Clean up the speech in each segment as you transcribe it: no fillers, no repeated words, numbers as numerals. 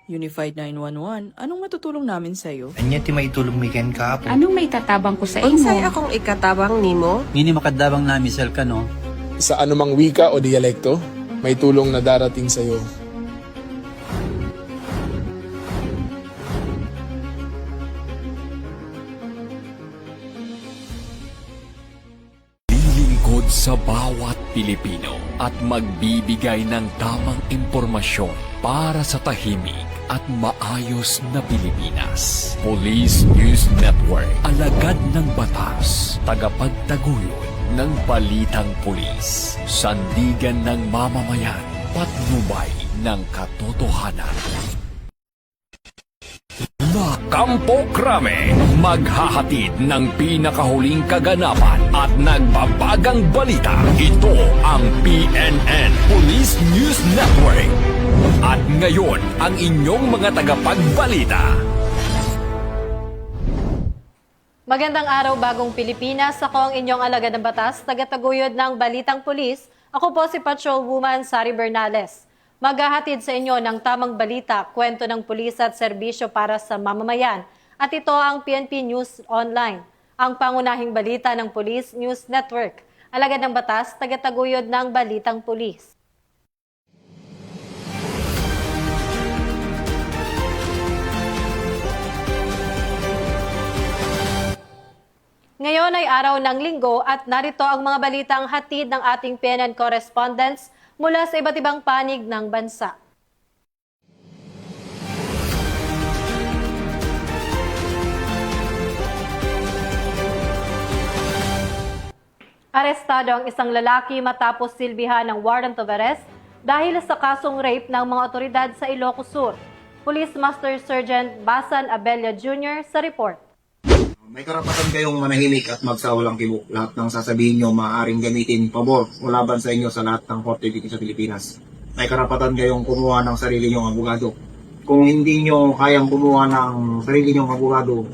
Unified 911, anong matutulong namin sa'yo? Anya ti maitulong mi ken ka po. Anong may tatabang ko sa Unsay imo? akong ikatabang nimo? Ngini makadabang nami sel ka no. Sa anumang wika o dialekto, may tulong na darating sa iyo. Lilingkod sa bawat Pilipino at magbibigay ng tamang impormasyon para sa tahimik at maayos na Pilipinas. Police News Network, alagad ng batas, tagapagtaguyod ng balitang pulis, sandigan ng mamamayan, patnubay ng katotohanan. Na Kampo Krame, maghahatid ng pinakahuling kaganapan at nagbabagang balita. Ito ang PNN Police News Network. At ngayon, ang inyong mga tagapagbalita. Magandang araw, Bagong Pilipinas. Ako ang inyong alagad ng batas, tagataguyod ng Balitang Pulis. Ako po si Patrolwoman Sari Bernales. Maghahatid sa inyo ng tamang balita, kwento ng pulis at serbisyo para sa mamamayan. At ito ang PNP News Online, ang pangunahing balita ng Police News Network. Alagad ng batas, tagataguyod ng Balitang Pulis. Ngayon ay araw ng linggo at narito ang mga balitang hatid ng ating PNN correspondents mula sa iba't ibang panig ng bansa. Arestado ang isang lalaki matapos silbihan ng warrant of arrest dahil sa kasong rape ng mga otoridad sa Ilocos Sur. Police Master Sergeant Basan Abella Jr. sa report. May karapatan kayong manahimik at magsawalang kibuk. Lahat ng sasabihin nyo maaaring gamitin pabor o laban sa inyo sa lahat ng korte dito sa Pilipinas. May karapatan kayong kumuha ng sarili nyong abogado. Kung hindi nyo kayang kumuha ng sarili nyong abogado,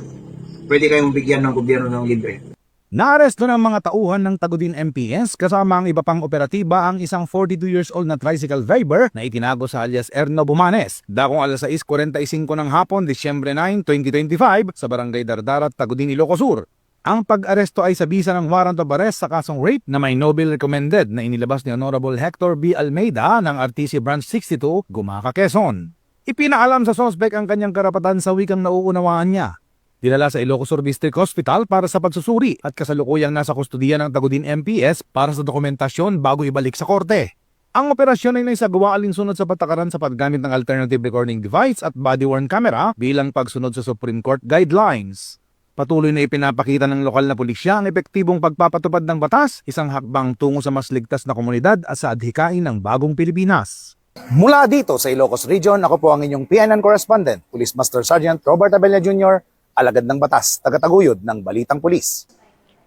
pwede kayong bigyan ng gobyerno ng libre. Naaresto ng mga tauhan ng Tagudin MPS kasama ang iba pang operatiba ang isang 42 years old na tricycle driver na itinago sa alias Erno Bumanes. Dakong alas 6:45 ng hapon, Disyembre 9, 2025 sa Barangay Dardarat, Tagudin, Ilocos Sur. Ang pag-aresto ay sa bisa ng warrant of arrest sa kasong rape na may Nobel recommended na inilabas ni Honorable Hector B. Almeida ng RTC Branch 62, Gumaca, Quezon. Ipinaalam sa sospek ang kanyang karapatan sa wikang nauunawaan niya. Dinala sa Ilocos Sur District Hospital para sa pagsusuri at kasalukuyang nasa kustudiya ng Tagudin MPS para sa dokumentasyon bago ibalik sa korte. Ang operasyon ay naisagawa alinsunod sa patakaran sa paggamit ng alternative recording device at body-worn camera bilang pagsunod sa Supreme Court guidelines. Patuloy na ipinapakita ng lokal na pulisya ang epektibong pagpapatupad ng batas, isang hakbang tungo sa mas ligtas na komunidad at sa adhikain ng bagong Pilipinas. Mula dito sa Ilocos Region, ako po ang inyong PNN correspondent, Police Master Sergeant Robert Abella Jr., alagad ng batas, tagataguyod ng Balitang Pulis.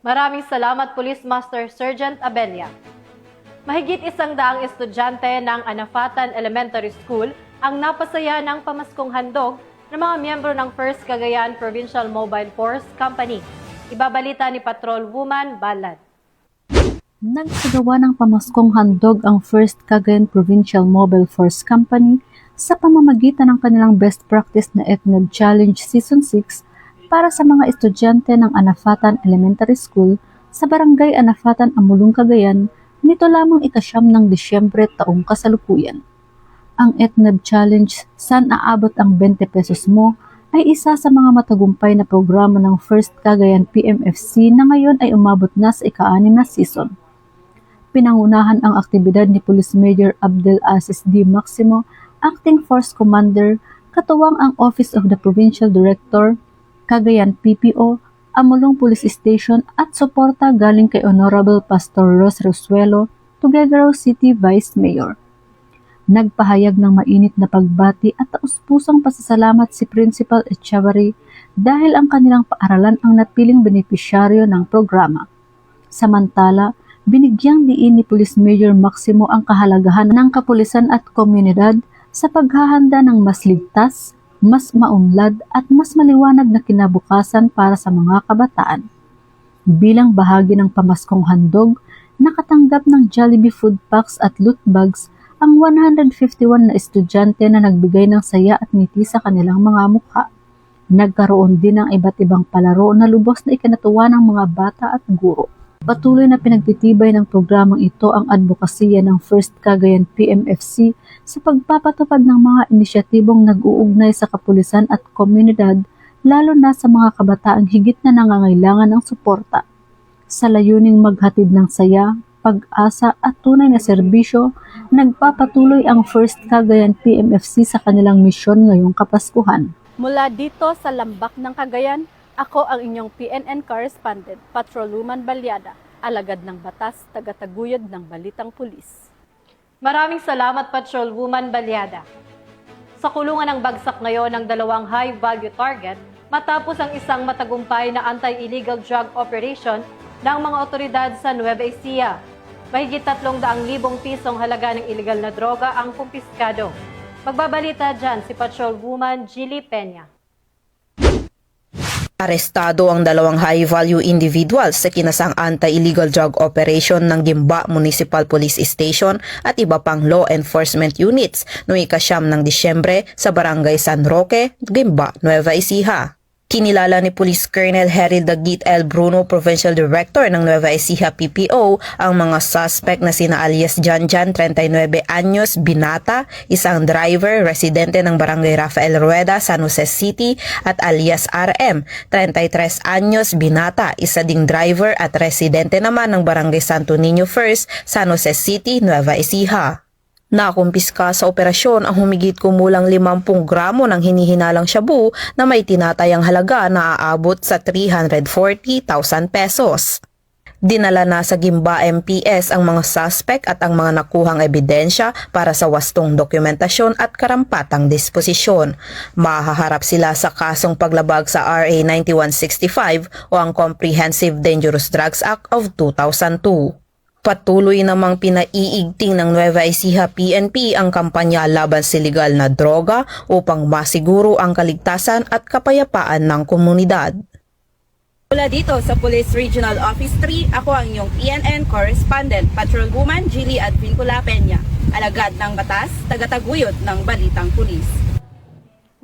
Maraming salamat, Police Master Sergeant Abella. Mahigit 100 estudyante ng Anafatan Elementary School ang napasaya ng pamaskong handog ng mga miyembro ng First Cagayan Provincial Mobile Force Company. Ibabalita ni Patrolwoman Balad. Nagsagawa ng pamaskong handog ang First Cagayan Provincial Mobile Force Company sa pamamagitan ng kanilang Best Practice na ETNEB Challenge Season 6 para sa mga estudyante ng Anafatan Elementary School sa Barangay Anafatan, Amulong, Cagayan, nito lamang ika-9 ng Disyembre taong kasalukuyan. Ang ETNEB Challenge, Saan Aabot ang 20 Pesos Mo, ay isa sa mga matagumpay na programa ng First Cagayan PMFC na ngayon ay umabot na sa ika-6 na season. Pinangunahan ang aktibidad ni Police Major Abdel Aziz D. Maximo, Acting Force Commander, katuwang ang Office of the Provincial Director, Cagayan PPO, Amulong Police Station at suporta galing kay Honorable Pastor Ros Rosuelo, Tuguegarao City Vice Mayor. Nagpahayag ng mainit na pagbati at taus-pusang pasasalamat si Principal Echeverry dahil ang kanilang paaralan ang napiling benepisyaryo ng programa. Samantala, binigyang diin ni Police Major Maximo ang kahalagahan ng kapulisan at komunidad sa paghahanda ng mas ligtas, mas maunlad at mas maliwanag na kinabukasan para sa mga kabataan. Bilang bahagi ng pamaskong handog, nakatanggap ng Jollibee food packs at loot bags ang 151 na estudyante na nagbigay ng saya at ngiti sa kanilang mga mukha. Nagkaroon din ng iba't ibang palaro na lubos na ikinatuwa ng mga bata at guro. Patuloy na pinagtitibay ng programang ito ang advokasya ng First Cagayan PMFC sa pagpapatupad ng mga inisyatibong nag-uugnay sa kapulisan at komunidad, lalo na sa mga kabataang higit na nangangailangan ng suporta. Sa layuning maghatid ng saya, pag-asa at tunay na serbisyo, nagpapatuloy ang First Cagayan PMFC sa kanilang misyon ngayong Kapaskuhan. Mula dito sa Lambak ng Cagayan, ako ang inyong PNN correspondent, Patrolwoman Balyada, alagad ng batas, tagataguyod ng Balitang Pulis. Maraming salamat, Patrolwoman Balyada. Sa kulungan ng bagsak ngayon ng 2 high-value target matapos ang isang matagumpay na anti-illegal drug operation ng mga otoridad sa Nueva Ecija. Mahigit 300,000 pisong halaga ng illegal na droga ang kumpiskado. Magbabalita dyan si Patrolwoman Jilly Peña. Arestado ang 2 high-value individuals sa kinasang anti-illegal drug operation ng Gimba Municipal Police Station at iba pang law enforcement units noong 9 ng Disyembre sa Barangay San Roque, Gimba, Nueva Ecija. Kinilala ni Police Colonel Heril Dagit L. Bruno, Provincial Director ng Nueva Ecija PPO, ang mga suspect na sina alias Janjan, 39 anyos, binata, isang driver, residente ng Barangay Rafael Rueda, San Jose City, at alias RM, 33 anyos, binata, isa ding driver at residente naman ng Barangay Santo Niño First, San Jose City, Nueva Ecija. Nakumpiska sa operasyon ang humigit kumulang 50 gramo ng hinihinalang shabu na may tinatayang halaga na aabot sa 340,000 pesos. Dinala na sa Gimba MPS ang mga suspect at ang mga nakuhang ebidensya para sa wastong dokumentasyon at karampatang disposisyon. Mahaharap sila sa kasong paglabag sa RA 9165 o ang Comprehensive Dangerous Drugs Act of 2002. Patuloy namang pinaiigting ng Nueva Ecija PNP ang kampanya laban sa ilegal na droga upang masiguro ang kaligtasan at kapayapaan ng komunidad. Mula dito sa Police Regional Office 3, ako ang inyong PNN Correspondent, Patrolwoman Jilly Advincula Peña, alagad ng batas, tagataguyod ng Balitang Pulis.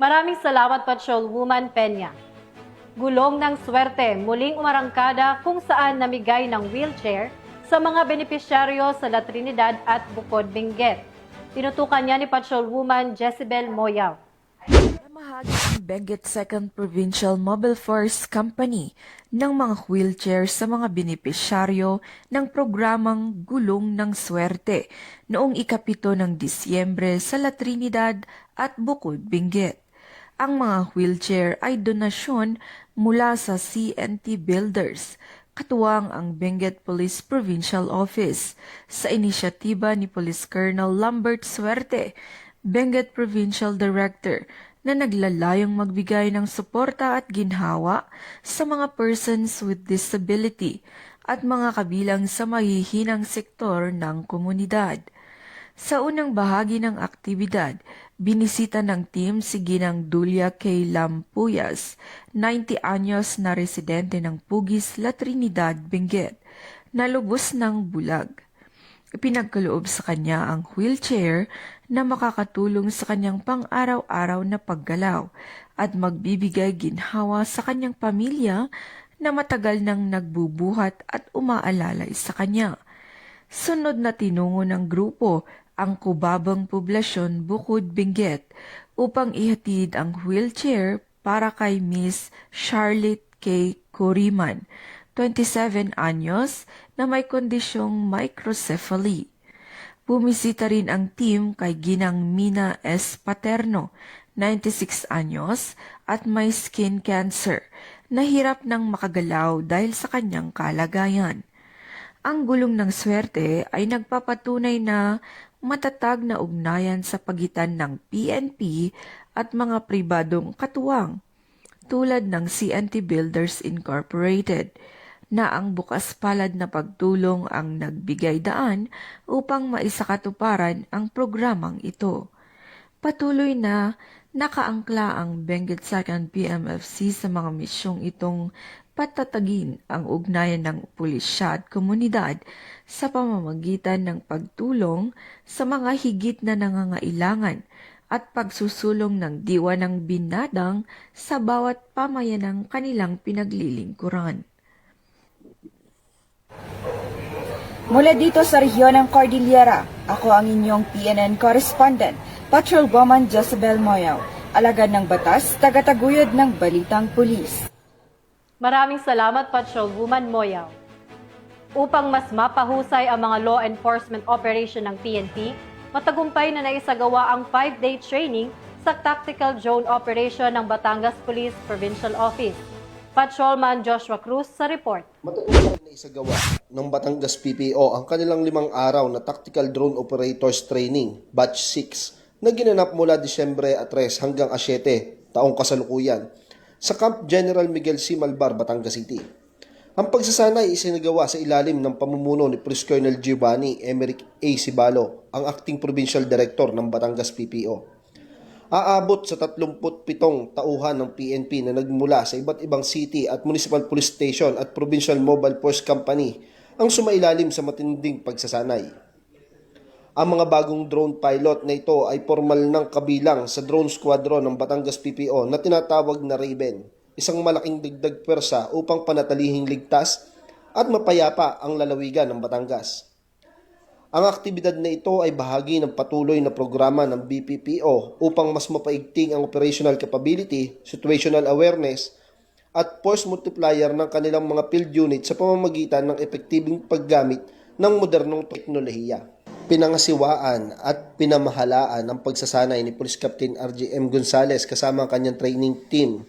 Maraming salamat, Patrolwoman Peña. Gulong ng swerte, muling umarangkada kung saan namigay ng wheelchair sa mga benepisyaryo sa La Trinidad at Bukod Benguet. Tinutukan niya ni Patrolwoman Jezebel Moyaw. Mahagi ang Benguet 2nd Provincial Mobile Force Company ng mga wheelchair sa mga benepisyaryo ng programang Gulong ng Swerte noong 7 ng Disyembre sa La Trinidad at Bukod Benguet. Ang mga wheelchair ay donasyon mula sa CNT Builders, katuwang ang Benguet Police Provincial Office sa inisyatiba ni Police Colonel Lambert Suerte, Benguet Provincial Director, na naglalayong magbigay ng suporta at ginhawa sa mga persons with disability at mga kabilang sa mahihinang sektor ng komunidad. Sa unang bahagi ng aktibidad, binisita ng team si Ginang Dulia K. Lampuyas, 90 anyos na residente ng Pugis, La Trinidad, Benguet, na lubos ng bulag. Ipinagkaloob sa kanya ang wheelchair na makakatulong sa kanyang pang-araw-araw na paggalaw at magbibigay ginhawa sa kanyang pamilya na matagal nang nagbubuhat at umaalalay sa kanya. Sunod na tinungo ng grupo ang kubabang poblasyon Bukod Benguet upang ihatid ang wheelchair para kay Miss Charlotte K. Coriman, 27 anyos, na may kondisyong microcephaly. Bumisita rin ang team kay Ginang Mina S. Paterno, 96 anyos, at may skin cancer, na hirap ng makagalaw dahil sa kanyang kalagayan. Ang Gulong ng Swerte ay nagpapatunay na matatag na ugnayan sa pagitan ng PNP at mga pribadong katuwang tulad ng CNT Builders Incorporated, na ang bukas palad na pagtulong ang nagbigay daan upang maisakatuparan ang programang ito. Patuloy na nakaangkla ang Benguet 2nd PMFC sa mga misyong itong patatagin ang ugnayan ng pulisya at komunidad sa pamamagitan ng pagtulong sa mga higit na nangangailangan at pagsusulong ng diwa ng binadang sa bawat pamayanang kanilang pinaglilingkuran. Mula dito sa rehiyon ng Cordillera, ako ang inyong PNN correspondent, Patrolwoman Josabel Moyaw, alagad ng batas, tagataguyod ng Balitang Pulis. Maraming salamat, Patrolwoman Moyaw. Upang mas mapahusay ang mga law enforcement operation ng PNP, matagumpay na naisagawa ang 5-day training sa Tactical Drone Operation ng Batangas Police Provincial Office. Patrolman Joshua Cruz sa report. Matagumpay na isagawa ng Batangas PPO ang kanilang 5 araw na Tactical Drone Operators Training, Batch 6, na ginanap mula Disyembre 3 hanggang 7 taong kasalukuyan sa Camp General Miguel C. Malbar, Batangas City. Ang pagsasanay isinagawa sa ilalim ng pamumuno ni Police Colonel Giovanni Emerick A. Sibalo, ang Acting Provincial Director ng Batangas PPO. Aabot sa 37 tauhan ng PNP na nagmula sa iba't ibang city at municipal police station at provincial mobile force company ang sumailalim sa matinding pagsasanay. Ang mga bagong drone pilot na ito ay formal ng kabilang sa drone squadron ng Batangas PPO na tinatawag na Raven, isang malaking dagdag pwersa upang panatilihing ligtas at mapayapa ang lalawigan ng Batangas. Ang aktibidad na ito ay bahagi ng patuloy na programa ng BPPO upang mas mapaigting ang operational capability, situational awareness, at force multiplier ng kanilang mga field unit sa pamamagitan ng epektibong paggamit ng modernong teknolohiya. Pinangasiwaan at pinamahalaan ang pagsasanay ni Police Captain RJM Gonzales kasama ang kanyang training team.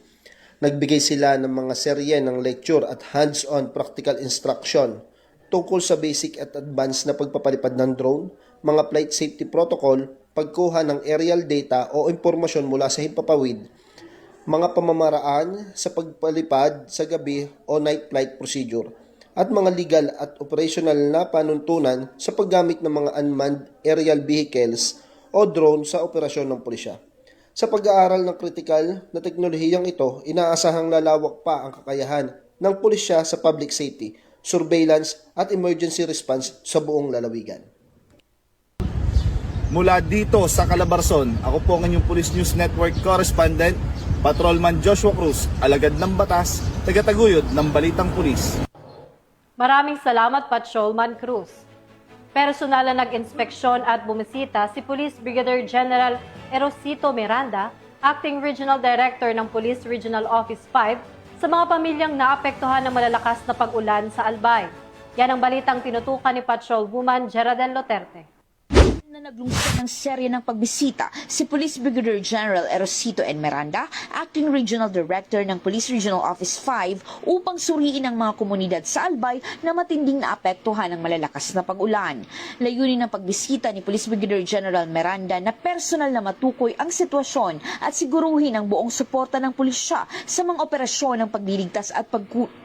Nagbigay sila ng mga serye ng lecture at hands-on practical instruction tungkol sa basic at advanced na pagpapalipad ng drone, mga flight safety protocol, pagkuha ng aerial data o impormasyon mula sa himpapawid, mga pamamaraan sa pagpalipad sa gabi o night flight procedure, at mga legal at operational na panuntunan sa paggamit ng mga unmanned aerial vehicles o drone sa operasyon ng pulisya. Sa pag-aaral ng kritikal na teknolohiyang ito, inaasahang lalawak pa ang kakayahan ng pulisya sa public safety, surveillance at emergency response sa buong lalawigan. Mula dito sa Calabarzon, ako po ang inyong Police News Network correspondent, Patrolman Joshua Cruz, alagad ng batas, tagataguyod ng Balitang Pulis. Maraming salamat, Patrolman Cruz. Personal na nag-inspeksyon at bumisita si Police Brigadier General Erosito Miranda, Acting Regional Director ng Police Regional Office 5, sa mga pamilyang naapektuhan ng malalakas na pag-ulan sa Albay. Yan ang balitang tinutukan ni Patrolwoman Geraldine Loterte. Na naglungsod ng serye ng pagbisita si Police Brigadier General Erosito N. Miranda, Acting Regional Director ng Police Regional Office 5 upang suriin ang mga komunidad sa Albay na matinding naapektuhan ng malalakas na pag-ulan. Layunin ng pagbisita ni Police Brigadier General Miranda na personal na matukoy ang sitwasyon at siguruhin ang buong suporta ng pulisya sa mga operasyon ng pagliligtas at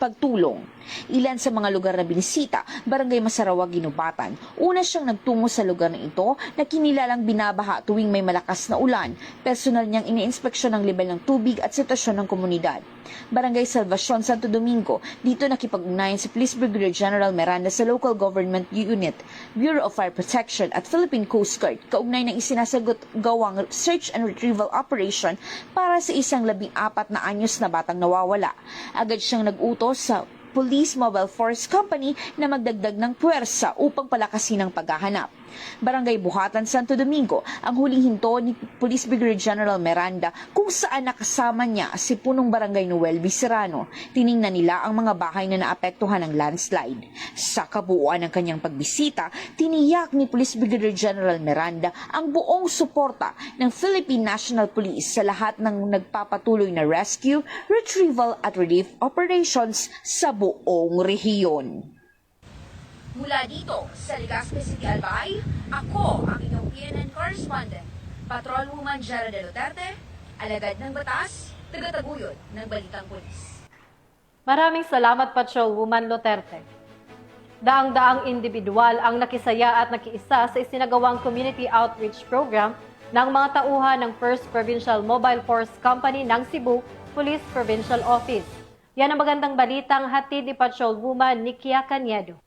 pagtulong. Ilan sa mga lugar na binisita, Barangay Masarawa, Ginubatan. Una siyang nagtungo sa lugar na ito na kinilalang binabaha tuwing may malakas na ulan. Personal niyang iniinspeksyon ang level ng tubig at sitwasyon ng komunidad. Barangay Salvacion, Santo Domingo. Dito nakipag-ugnayan si Police Brigadier General Miranda sa Local Government Unit, Bureau of Fire Protection at Philippine Coast Guard. Kaugnay ng isinasagot gawang search and retrieval operation para sa isang 14 na anyos na batang nawawala. Agad siyang nag-utos sa Police Mobile Force Company na magdagdag ng puwersa upang palakasin ang paghahanap. Barangay Buhatan, Santo Domingo, ang huling hinto ni Police Brigadier General Miranda kung saan nakasama niya si punong Barangay Noel Biserano. Tiningnan nila ang mga bahay na naapektuhan ng landslide. Sa kabuuan ng kanyang pagbisita, tiniyak ni Police Brigadier General Miranda ang buong suporta ng Philippine National Police sa lahat ng nagpapatuloy na rescue, retrieval at relief operations sa buong rehiyon. Mula dito sa Legazpi City, Albay, ako ang inyong PNN correspondent, Patrolwoman Geraldine Loterte, alagad ng batas, tagataguyod ng Balitang Pulis. Maraming salamat, Patrolwoman Loterte. Daang-daang individual ang nakisaya at nakiisa sa isinagawang community outreach program ng mga tauhan ng 1st Provincial Mobile Force Company ng Cebu Police Provincial Office. Yan ang magandang balitang hatid ni Patrolwoman Nikia Caniedo.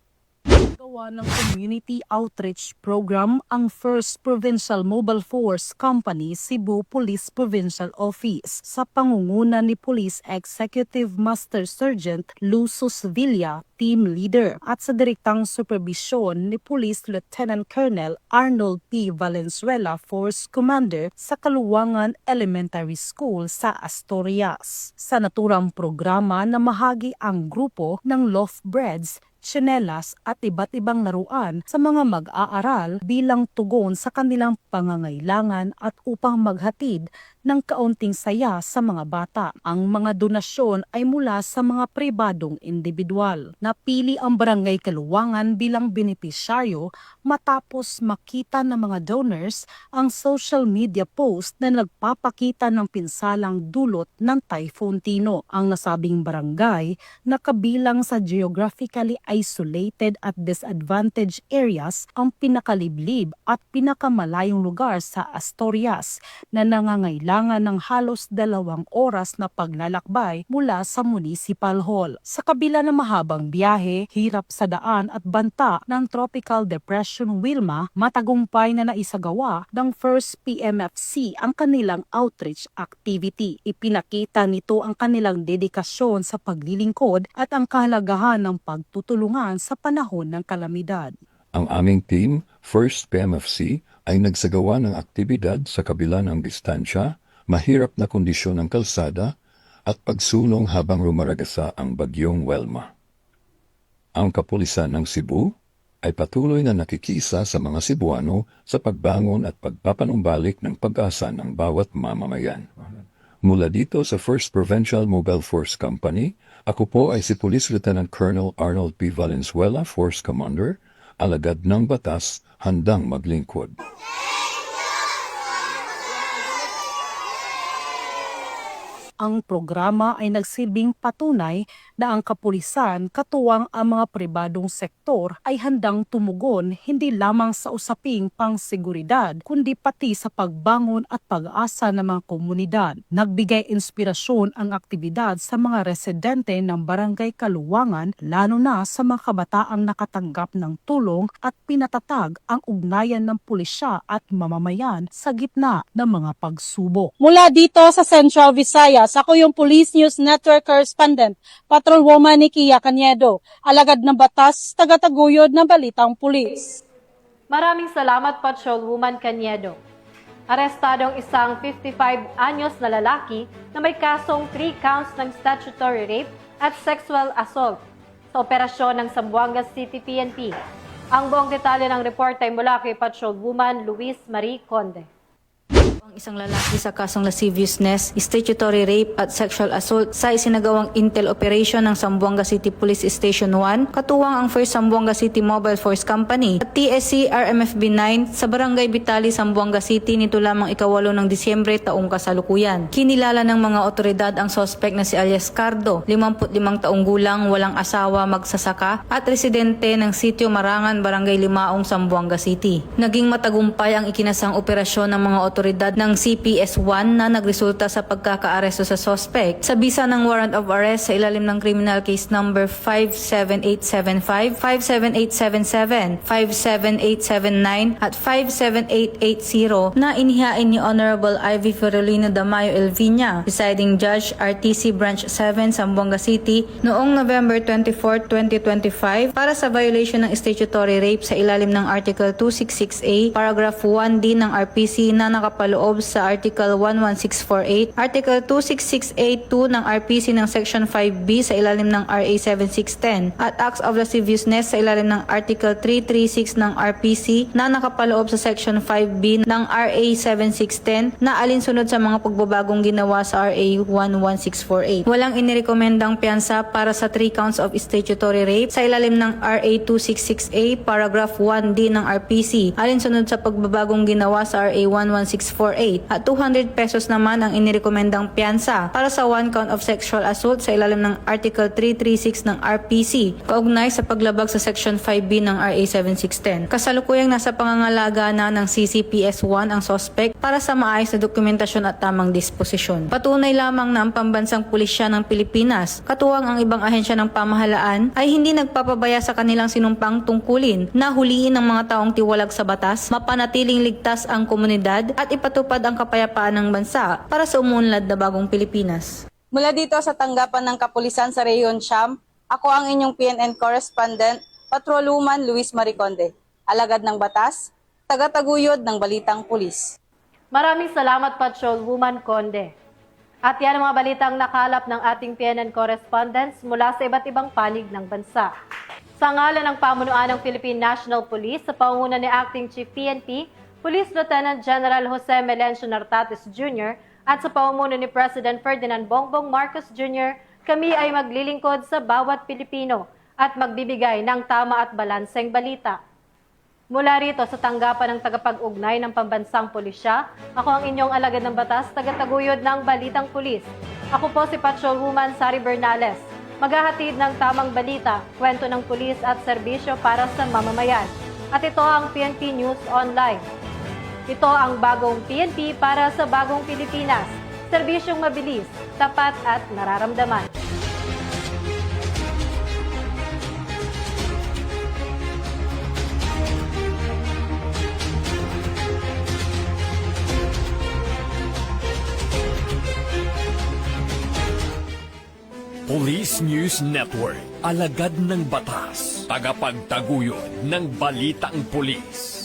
Gawa ng Community Outreach Program ang First Provincial Mobile Force Company Cebu Police Provincial Office sa pangunguna ni Police Executive Master Sergeant Lusus Villa, Team Leader, at sa direktang superbisyon ni Police Lieutenant Colonel Arnold P. Valenzuela, Force Commander sa Kaluwangan Elementary School sa Asturias. Sa naturang programa na mahagi ang grupo ng loaf breads, tsinelas at iba't ibang laruan sa mga mag-aaral bilang tugon sa kanilang pangangailangan at upang maghatid ng kaunting saya sa mga bata. Ang mga donasyon ay mula sa mga pribadong individual. Napili ang Barangay Kaluwangan bilang benepisyaryo matapos makita ng mga donors ang social media post na nagpapakita ng pinsalang dulot ng Typhoon Tino. Ang nasabing barangay na kabilang sa geographically isolated at disadvantaged areas ang pinakaliblib at pinakamalayong lugar sa Asturias na nangangailangan ng halos 2 oras na paglalakbay mula sa Municipal Hall. Sa kabila ng mahabang biyahe, hirap sa daan at banta ng Tropical Depression Wilma, matagumpay na naisagawa ng First PMFC ang kanilang outreach activity. Ipinakita nito ang kanilang dedikasyon sa paglilingkod at ang kahalagahan ng pagtutulungan sa panahon ng kalamidad. Ang aming team, First PMFC, ay nagsagawa ng aktibidad sa kabila ng distansya, mahirap na kondisyon ng kalsada, at pagsulong habang rumaragasa ang bagyong Wilma. Ang kapulisan ng Cebu ay patuloy na nakikisa sa mga Cebuano sa pagbangon at pagpapanumbalik ng pag-asa ng bawat mamamayan. Mula dito sa First Provincial Mobile Force Company, ako po ay si Police Lieutenant Colonel Arnold P. Valenzuela, Force Commander, alagad ng batas, handang maglingkod. Ang programa ay nagsilbing patunay na ang kapulisan katuwang ang mga pribadong sektor ay handang tumugon hindi lamang sa usaping pangseguridad kundi pati sa pagbangon at pag-asa ng mga komunidad. Nagbigay inspirasyon ang aktibidad sa mga residente ng Barangay Kaluwangan lalo na sa mga kabataang nakatanggap ng tulong at pinatatag ang ugnayan ng pulisya at mamamayan sa gitna ng mga pagsubok. Mula dito sa Central Visayas, ako yung Police News Network Correspondent, Patrolwoman Nikia Caniedo, alagad ng batas, tagataguyod ng balitang pulis. Maraming salamat, Patrolwoman Caniedo. Arestadong isang 55 anyos na lalaki na may kasong 3 counts ng statutory rape at sexual assault sa operasyon ng Zamboanga City PNP. Ang buong detalye ng report ay mula kay Patrolwoman Luis Marie Conde. Ang isang lalaki sa kasong lasciviousness, statutory rape at sexual assault sa isinagawang intel operation ng Zamboanga City Police Station 1, katuwang ang First Zamboanga City Mobile Force Company at TSC RMFB 9 sa Barangay Bitali, Zamboanga City nito lamang 8 ng Disyembre taong kasalukuyan. Kinilala ng mga otoridad ang suspect na si Alias Cardo, 55 taong gulang, walang asawa, magsasaka at residente ng Sitio Marangan, Barangay Limaong, Zamboanga City. Naging matagumpay ang ikinasang operasyon ng mga otoridad ng CPS-1 na nagresulta sa pagkakaaresto sa suspect sa bisa ng warrant of arrest sa ilalim ng criminal case number 57875, 57877, 57879 at 57880 na inihain ni Honorable Ivy Ferolino Damayo Elvina, presiding judge RTC Branch 7, Zamboanga City noong November 24, 2025 para sa violation ng statutory rape sa ilalim ng Article 266A, Paragraph 1D ng RPC na nakapaloob sa Article 11648, Article 266A2 ng RPC ng Section 5B sa ilalim ng RA 7610 at Acts of Lasciviousness sa ilalim ng Article 336 ng RPC na nakapaloob sa Section 5B ng RA 7610 na alinsunod sa mga pagbabagong ginawa sa RA 11648. Walang inirekomendang piyansa para sa 3 counts of statutory rape sa ilalim ng RA 266A, Paragraph 1D ng RPC alinsunod sa pagbabagong ginawa sa RA 11648 8 at 200 pesos naman ang inirekomendang piyansa para sa 1 count of sexual assault sa ilalim ng Article 336 ng RPC kaugnay sa paglabag sa Section 5B ng RA 7610. Kasalukuyang nasa pangangalaga na ng CCPS-1 ang suspect para sa maayos na dokumentasyon at tamang disposisyon. Patunay lamang na ang pambansang pulisya ng Pilipinas, katuwang ang ibang ahensya ng pamahalaan ay hindi nagpapabaya sa kanilang sinumpang tungkulin na huliin ang mga taong tiwalag sa batas, mapanatiling ligtas ang komunidad at ipatupad ang kapayapaan ng bansa para sa umuunlad na bagong Pilipinas. Mula dito sa tanggapan ng kapulisan sa Rehiyon Siam, ako ang inyong PNN correspondent, Patrolwoman Luis Mariconde, alagad ng batas, tagataguyod ng Balitang Pulis. Maraming salamat, Patrolwoman Conde. At yan ang mga balitang nakalap ng ating PNN correspondents mula sa iba't ibang panig ng bansa. Sa ngalan ng pamunuan ng Philippine National Police sa pangunguna ni Acting Chief PNP, Police Lieutenant General Jose Melencio Nartates Jr. at sa pamumuno ni President Ferdinand Bongbong Marcos Jr., kami ay maglilingkod sa bawat Pilipino at magbibigay ng tama at balanseng balita. Mula rito sa tanggapan ng tagapag-ugnay ng pambansang pulisya, ako ang inyong alagad ng batas, tagataguyod ng Balitang Pulis. Ako po si Patrolwoman Sari Bernales. Maghahatid ng tamang balita, kwento ng pulis at serbisyo para sa mamamayan. At ito ang PNP News Online. Ito ang bagong PNP para sa bagong Pilipinas. Serbisyong mabilis, tapat at nararamdaman. Police News Network, alagad ng batas, tagapagtaguyod ng balitang pulis.